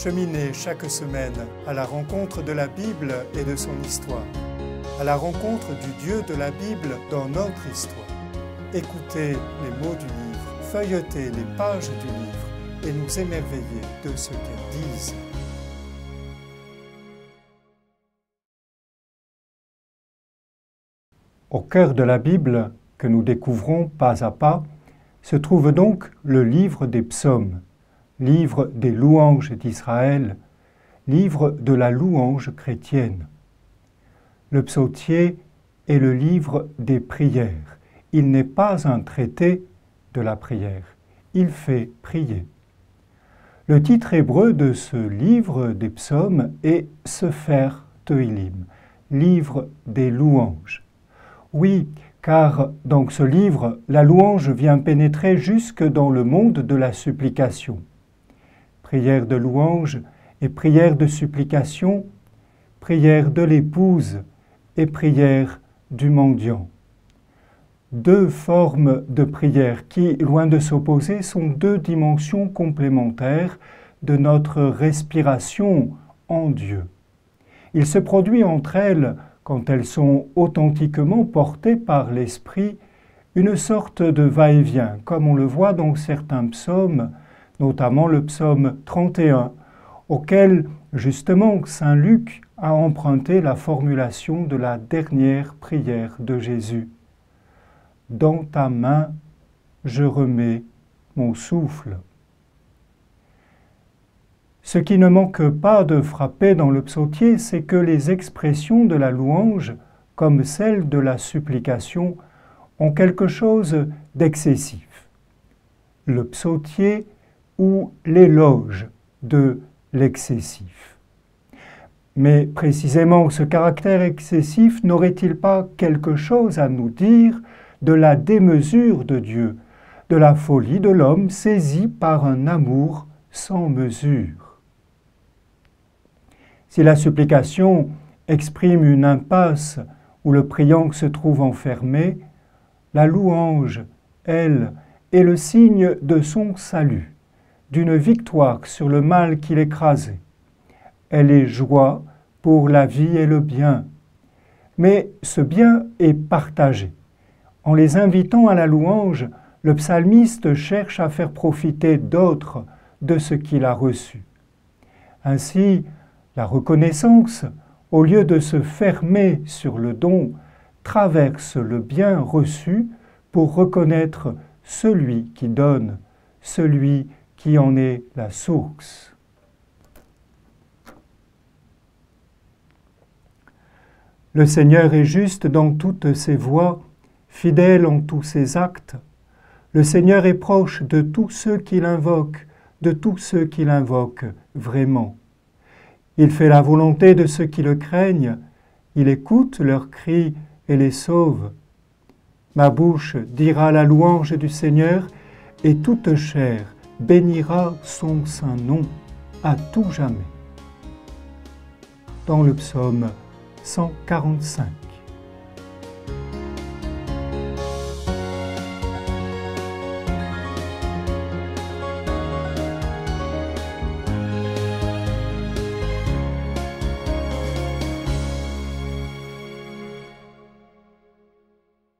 Cheminez chaque semaine à la rencontre de la Bible et de son histoire, à la rencontre du Dieu de la Bible dans notre histoire. Écoutez les mots du livre, feuilletez les pages du livre et nous émerveillez de ce qu'elles disent. Au cœur de la Bible, que nous découvrons pas à pas, se trouve donc le livre des psaumes, livre des louanges d'Israël, livre de la louange chrétienne. Le psautier est le livre des prières. Il n'est pas un traité de la prière, il fait prier. Le titre hébreu de ce livre des psaumes est Sefer Tehillim, livre des louanges. Oui, car dans ce livre, la louange vient pénétrer jusque dans le monde de la supplication. Prière de louange et prière de supplication, prière de l'épouse et prière du mendiant. Deux formes de prière qui, loin de s'opposer, sont deux dimensions complémentaires de notre respiration en Dieu. Il se produit entre elles, quand elles sont authentiquement portées par l'Esprit, une sorte de va-et-vient, comme on le voit dans certains psaumes, notamment le psaume 31, auquel justement saint Luc a emprunté la formulation de la dernière prière de Jésus. « Dans ta main, je remets mon souffle ». Ce qui ne manque pas de frapper dans le psautier, c'est que les expressions de la louange, comme celles de la supplication, ont quelque chose d'excessif. Le psautier ou l'éloge de l'excessif. Mais précisément, ce caractère excessif n'aurait-il pas quelque chose à nous dire de la démesure de Dieu, de la folie de l'homme saisi par un amour sans mesure? Si la supplication exprime une impasse où le priant se trouve enfermé, la louange, elle, est le signe de son salut, d'une victoire sur le mal qui l'écrasait. Elle est joie pour la vie et le bien. Mais ce bien est partagé. En les invitant à la louange, le psalmiste cherche à faire profiter d'autres de ce qu'il a reçu. Ainsi, la reconnaissance, au lieu de se fermer sur le don, traverse le bien reçu pour reconnaître celui qui donne, celui qui en est la source. Le Seigneur est juste dans toutes ses voies, fidèle en tous ses actes. Le Seigneur est proche de tous ceux qui l'invoquent, de tous ceux qui l'invoquent vraiment. Il fait la volonté de ceux qui le craignent, il écoute leurs cris et les sauve. Ma bouche dira la louange du Seigneur, et toute chair bénira son saint nom à tout jamais. Dans le psaume 145.